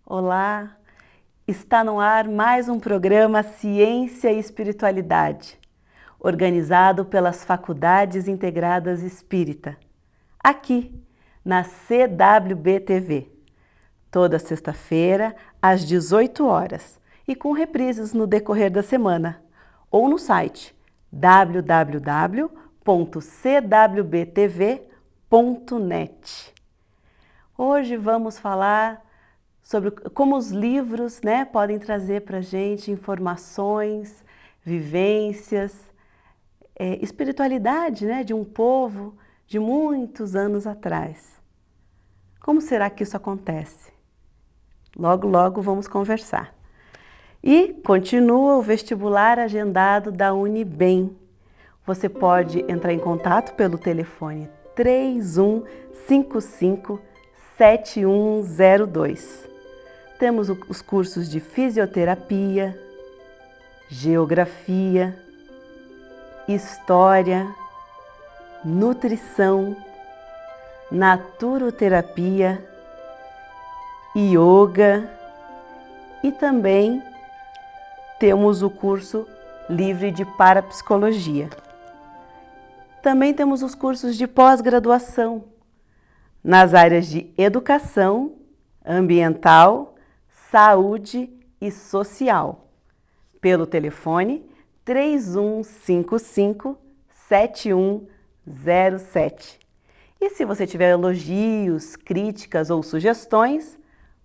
Olá, está no ar mais um programa Ciência e Espiritualidade, organizado pelas Faculdades Integradas Espírita, aqui na CWB-TV, toda sexta-feira às 18 horas e com reprises no decorrer da semana, ou no site www.cwbtv.net. Hoje vamos falar sobre como os livros, podem trazer para a gente informações, vivências, espiritualidade, de um povo de muitos anos atrás. Como será que isso acontece? Logo, logo vamos conversar. E continua o vestibular agendado da Unibem. Você pode entrar em contato pelo telefone 3155-7102. Temos os cursos de Fisioterapia, Geografia, História, Nutrição, Naturoterapia, Yoga e também temos o curso livre de Parapsicologia. Também temos os cursos de pós-graduação nas áreas de Educação, Ambiental, Saúde e Social, pelo telefone 3155-7107. E se você tiver elogios, críticas ou sugestões,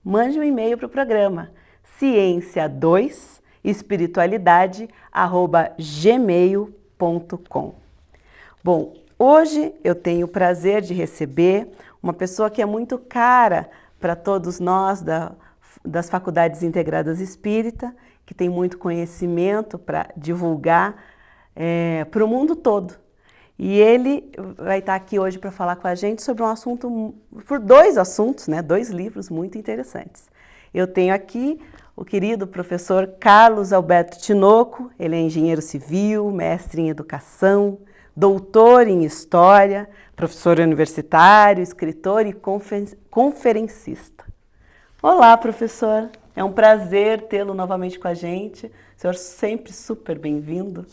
mande um e-mail para o programa ciência2espiritualidade@gmail.com. Bom, hoje eu tenho o prazer de receber uma pessoa que é muito cara para todos nós das Faculdades Integradas Espírita, que tem muito conhecimento para divulgar para o mundo todo. E ele vai estar aqui hoje para falar com a gente sobre um assunto, por dois assuntos, dois livros muito interessantes. Eu tenho aqui o querido professor Carlos Alberto Tinoco, ele é engenheiro civil, mestre em educação, doutor em história, professor universitário, escritor e conferencista. Olá, professor. É um prazer tê-lo novamente com a gente. O senhor sempre super bem-vindo.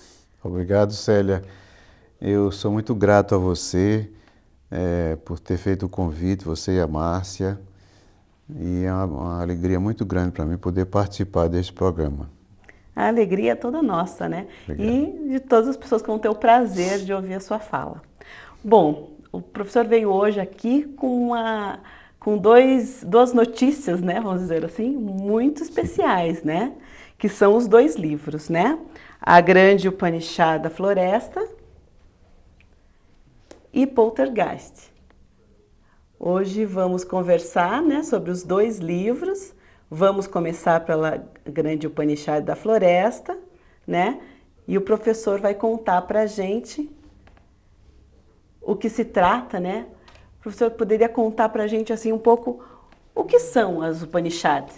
Obrigado, Célia. Eu sou muito grato a você por ter feito o convite, você e a Márcia. E é uma alegria muito grande para mim poder participar deste programa. A alegria é toda nossa, Obrigado. E de todas as pessoas que vão ter o prazer de ouvir a sua fala. Bom, o professor veio hoje aqui com com duas notícias, né, vamos dizer assim, muito especiais, né? Que são os 2 livros, né? A Grande Upanishad da Floresta e Poltergeist. Hoje vamos conversar, né, sobre os 2 livros. Vamos começar pela Grande Upanishad da Floresta, né? E o professor vai contar para a gente o que se trata, né? O professor poderia contar para a gente assim um pouco o que são as Upanishads?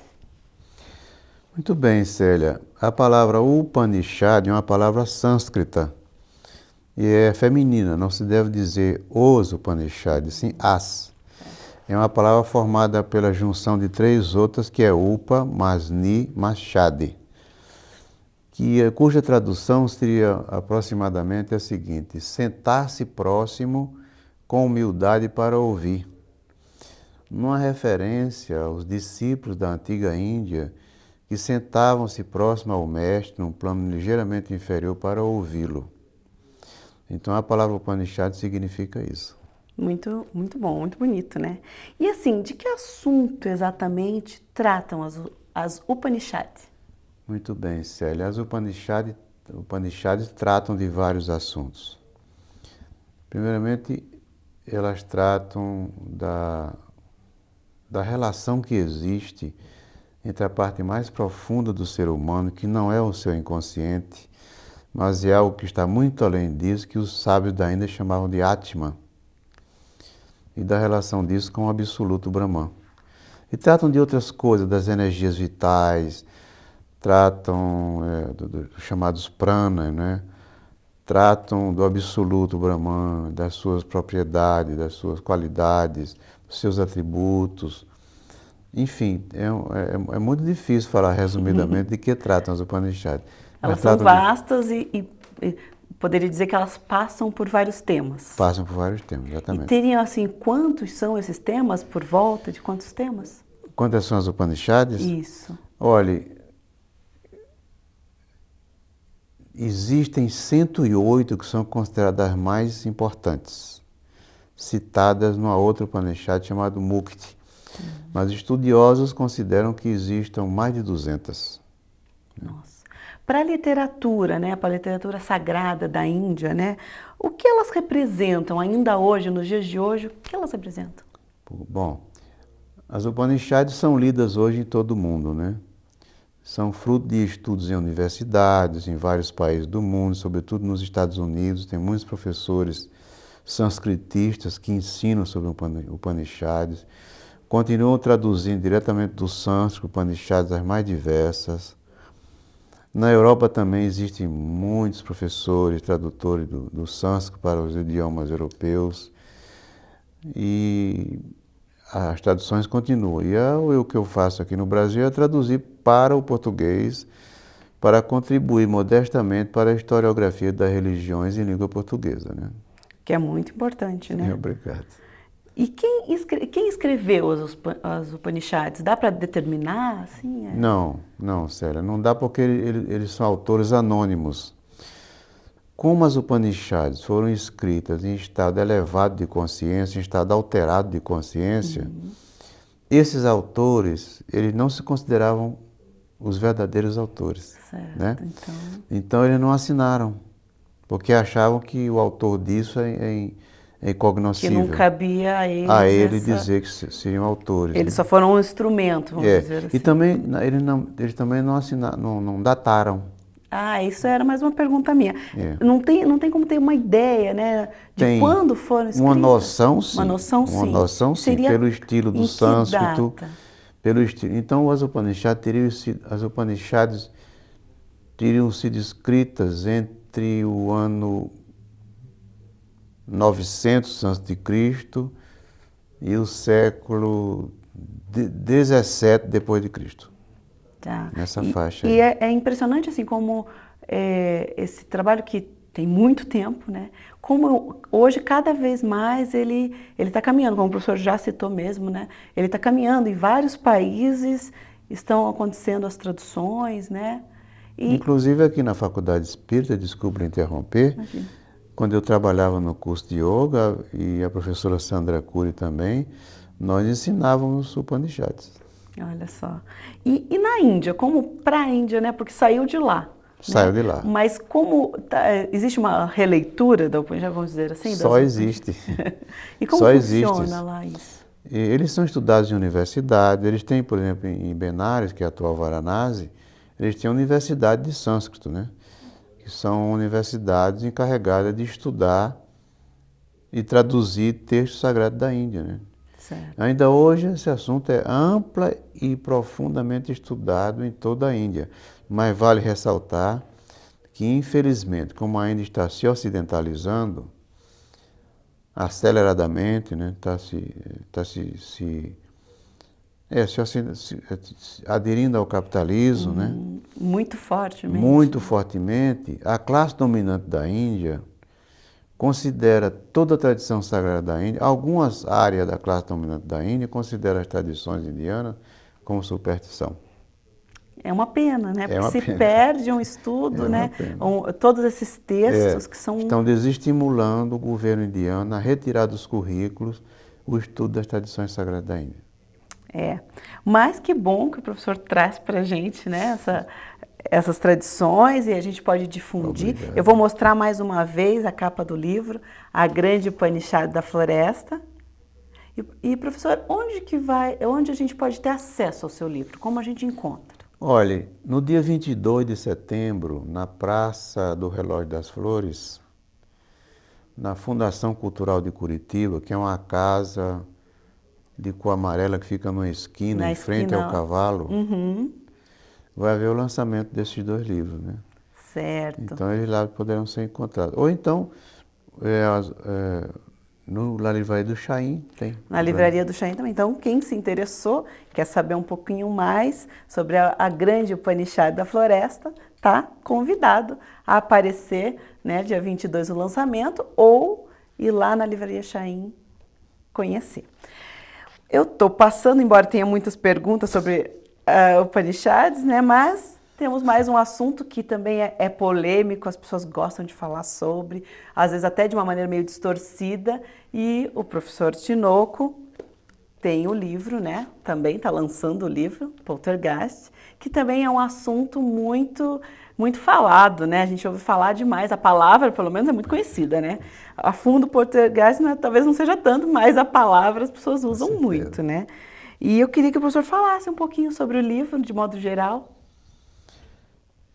Muito bem, Célia. A palavra Upanishad é uma palavra sânscrita e é feminina, não se deve dizer os Upanishads, sim as. É uma palavra formada pela junção de 3 outras, que é Upa, mais Ni, mais Shad, cuja tradução seria aproximadamente a seguinte: sentar-se próximo com humildade para ouvir. Numa referência aos discípulos da antiga Índia, que sentavam-se próximo ao mestre, num plano ligeiramente inferior, para ouvi-lo. Então a palavra Upanishad significa isso. Muito, muito bom, muito bonito, né? E assim, de que assunto exatamente tratam as Upanishads? Muito bem, Célia. As Upanishads tratam de vários assuntos. Primeiramente, elas tratam da relação que existe entre a parte mais profunda do ser humano, que não é o seu inconsciente, mas é algo que está muito além disso, que os sábios da Índia chamavam de Atman, e da relação disso com o absoluto Brahman. E tratam de outras coisas, das energias vitais, tratam dos chamados pranas, né? Tratam do absoluto Brahman, das suas propriedades, das suas qualidades, dos seus atributos. Enfim, é muito difícil falar resumidamente de que tratam as Upanishads. Elas são vastas e poderia dizer que elas passam por vários temas. Passam por vários temas, exatamente. E teriam, assim, quantos são esses temas? Por volta de quantos temas? Quantas são as Upanishads? Isso. Olhe, existem 108 que são consideradas as mais importantes, citadas numa outra Upanishad chamada Mukti. Mas estudiosos consideram que existam mais de 200. Nossa. Para a literatura, né, para a literatura sagrada da Índia, né, o que elas representam ainda hoje, nos dias de hoje, o que elas representam? Bom, as Upanishads são lidas hoje em todo o mundo, né? São fruto de estudos em universidades, em vários países do mundo, sobretudo nos Estados Unidos. Tem muitos professores sanscritistas que ensinam sobre Upanishads. Continuam traduzindo diretamente do sânscrito Upanishads as mais diversas. Na Europa também existem muitos professores, tradutores do sânscrito para os idiomas europeus. E as traduções continuam. E o que eu faço aqui no Brasil é traduzir para o português, para contribuir modestamente para a historiografia das religiões em língua portuguesa, né? Que é muito importante, né? Obrigado. E quem escreveu as Upanishads? Dá para determinar, assim? Não, Célia, não dá porque eles são autores anônimos. Como as Upanishads foram escritas em estado elevado de consciência, em estado alterado de consciência, esses autores, eles não se consideravam os verdadeiros autores. Certo, né? Então eles não assinaram, porque achavam que o autor disso é incognoscível. Que não cabia a eles dizer que seriam autores. Eles só foram um instrumento, vamos dizer assim. E também eles também não assinaram, não dataram. Ah, isso era mais uma pergunta minha. Não tem como ter uma ideia, né, de quando foram escritas? Uma noção, sim. Uma noção, sim. Uma noção, sim. Seria pelo estilo do sânscrito. Pelo estilo. Então, as Upanishads teriam sido escritas entre o ano 900 a.C. e o século 17 depois de Cristo. Tá. Nessa faixa aí. E é impressionante assim como esse trabalho que tem muito tempo, né? Como hoje cada vez mais ele está caminhando, como o professor já citou mesmo, né? Ele está caminhando em vários países, estão acontecendo as traduções, né? Inclusive aqui na Faculdade Espírita, desculpe interromper, quando eu trabalhava no curso de Yoga, e a professora Sandra Cury também, nós ensinávamos Upanishads. Olha só. E na Índia, como para a Índia, né? Porque saiu de lá. Saiu né? de lá. Mas como existe uma releitura da Upanishad, vamos dizer assim? Só existe. E como Só funciona existe. lá isso? E eles são estudados em universidade. Eles têm, por exemplo, em Benares, que é a atual Varanasi, eles têm a Universidade de Sânscrito, né? Que são universidades encarregadas de estudar e traduzir textos sagrados da Índia, né? Certo. Ainda hoje esse assunto é ampla e profundamente estudado em toda a Índia, mas vale ressaltar que, infelizmente, como a Índia está se ocidentalizando aceleradamente, né, aderindo ao capitalismo, né, Muito fortemente. muito fortemente, a classe dominante da Índia considera toda a tradição sagrada da Índia, algumas áreas da classe dominante da Índia consideram as tradições indianas como superstição. É uma pena, né? É Porque uma se pena. perde um estudo, É uma né? pena. Todos esses textos que são... Estão desestimulando o governo indiano a retirar dos currículos o estudo das tradições sagradas da Índia. Mas que bom que o professor traz para a gente, né? Essas tradições e a gente pode difundir. Obrigado. Eu vou mostrar mais uma vez a capa do livro, A Grande Upanishad da Floresta. E professor, onde a gente pode ter acesso ao seu livro? Como a gente encontra? Olhe, no dia 22 de setembro, na Praça do Relógio das Flores, na Fundação Cultural de Curitiba, que é uma casa de cor amarela que fica numa esquina, em frente ao cavalo, vai haver o lançamento desses 2 livros, né? Certo. Então eles lá poderão ser encontrados. Ou então, na livraria do Chaim tem. Na livraria do Chaim também. Então, quem se interessou, quer saber um pouquinho mais sobre a grande Upanishad da Floresta, está convidado a aparecer, né, dia 22 no lançamento, ou ir lá na livraria Chaim conhecer. Eu estou passando, embora tenha muitas perguntas sobre Upanishads, né, mas temos mais um assunto que também é polêmico, as pessoas gostam de falar sobre, às vezes até de uma maneira meio distorcida, e o professor Tinoco tem o livro, né? Também está lançando o livro, Poltergeist, que também é um assunto muito falado, né? A gente ouve falar demais, a palavra, pelo menos, é muito conhecida, né? A fundo, Poltergeist, né, talvez não seja tanto, mas a palavra as pessoas usam muito, né? E eu queria que o professor falasse um pouquinho sobre o livro, de modo geral.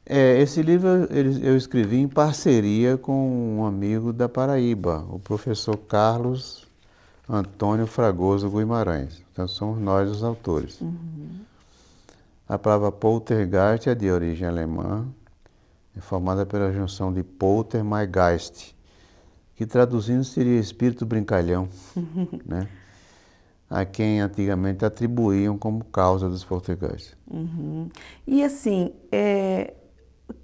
Esse livro eu escrevi em parceria com um amigo da Paraíba, o professor Carlos Antônio Fragoso Guimarães. Então somos nós os autores. A palavra Poltergeist é de origem alemã, é formada pela junção de Polter mais Geist, que traduzindo seria espírito brincalhão, né? A quem antigamente atribuíam como causa dos poltergeists. E assim,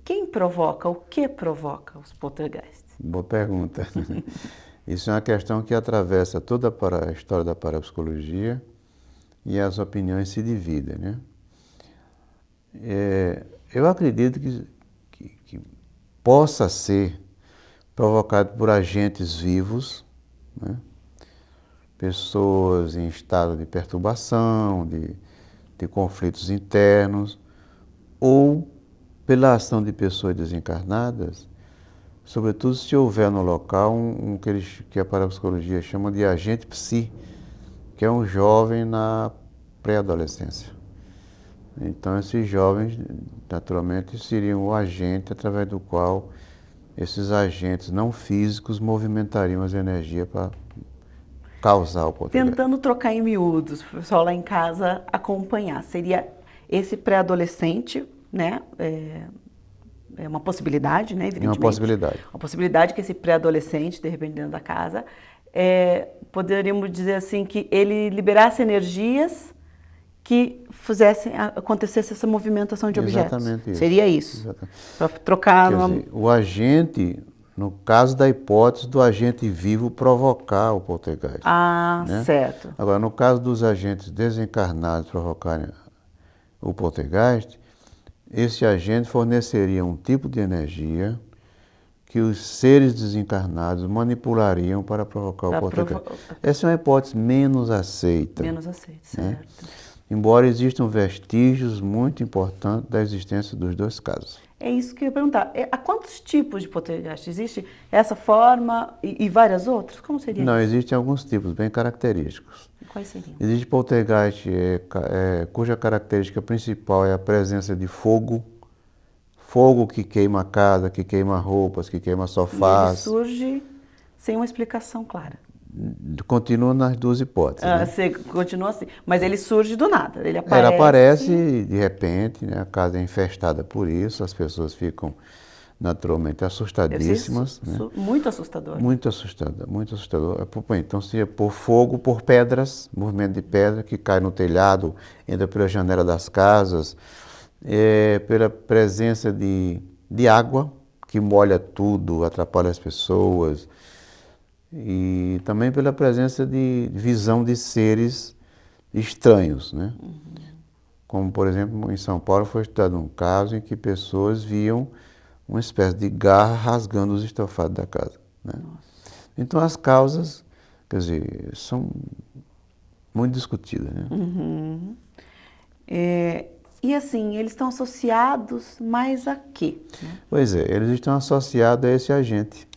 quem provoca, o que provoca os poltergeists? Boa pergunta. Isso é uma questão que atravessa toda a história da parapsicologia e as opiniões se dividem, né? Eu acredito que possa ser provocado por agentes vivos, né? Pessoas em estado de perturbação, de conflitos internos, ou pela ação de pessoas desencarnadas, sobretudo se houver no local que a parapsicologia chama de agente psi, que é um jovem na pré-adolescência. Então esses jovens, naturalmente, seriam o agente através do qual esses agentes não físicos movimentariam as energias para causar o poltergeist. Tentando trocar em miúdos, o pessoal lá em casa acompanhar. Seria esse pré-adolescente, né? É uma possibilidade, né? Evidentemente. É uma possibilidade. Uma possibilidade que esse pré-adolescente, de repente, dentro da casa, poderíamos dizer assim, que ele liberasse energias que acontecesse essa movimentação de objetos. Exatamente isso. Seria isso. Exatamente. Para trocar... Quer dizer, o agente, no caso da hipótese do agente vivo provocar o poltergeist. Ah, né? certo. Agora, no caso dos agentes desencarnados provocarem o poltergeist, esse agente forneceria um tipo de energia que os seres desencarnados manipulariam para provocar o poltergeist. Essa é uma hipótese menos aceita. Menos aceita, né? certo. Embora existam vestígios muito importantes da existência dos dois casos. É isso que eu ia perguntar. Há quantos tipos de poltergeist? Existe essa forma e várias outras? Como seria Não, isso? existem alguns tipos bem característicos. Quais seriam? Existe poltergeist cuja característica principal é a presença de fogo. Fogo que queima a casa, que queima roupas, que queima E ele sofás. surge sem uma explicação clara. Continua nas duas hipóteses. Ah, né? você continua assim. Mas ele surge do nada. Ele aparece. Ela aparece de repente, né? A casa é infestada por isso, as pessoas ficam naturalmente Deve ser assustadíssimas. Né? muito assustador. Muito assustada, muito assustador. Então, se é por fogo, por pedras, movimento de pedra que cai no telhado, entra pela janela das casas, pela presença de água, que molha tudo, atrapalha as pessoas, e também pela presença de visão de seres estranhos, né? Como, por exemplo, em São Paulo foi estudado um caso em que pessoas viam uma espécie de garra rasgando os estofados da casa. Né? Então as causas, quer dizer, são muito discutidas. Né? Uhum. E assim, eles estão associados mais a quê? Né? Pois é, eles estão associados a esse agente.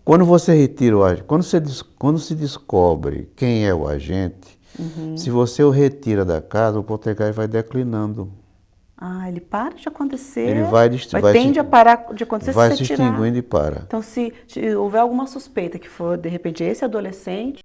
Quando você retira o agente, quando se descobre quem é o agente, se você o retira da casa, o poltergeist vai declinando. Ah, ele para de acontecer, Ele tende a parar de acontecer vai se se você tirar. extinguindo e para. Então, se houver alguma suspeita que for, de repente, esse adolescente,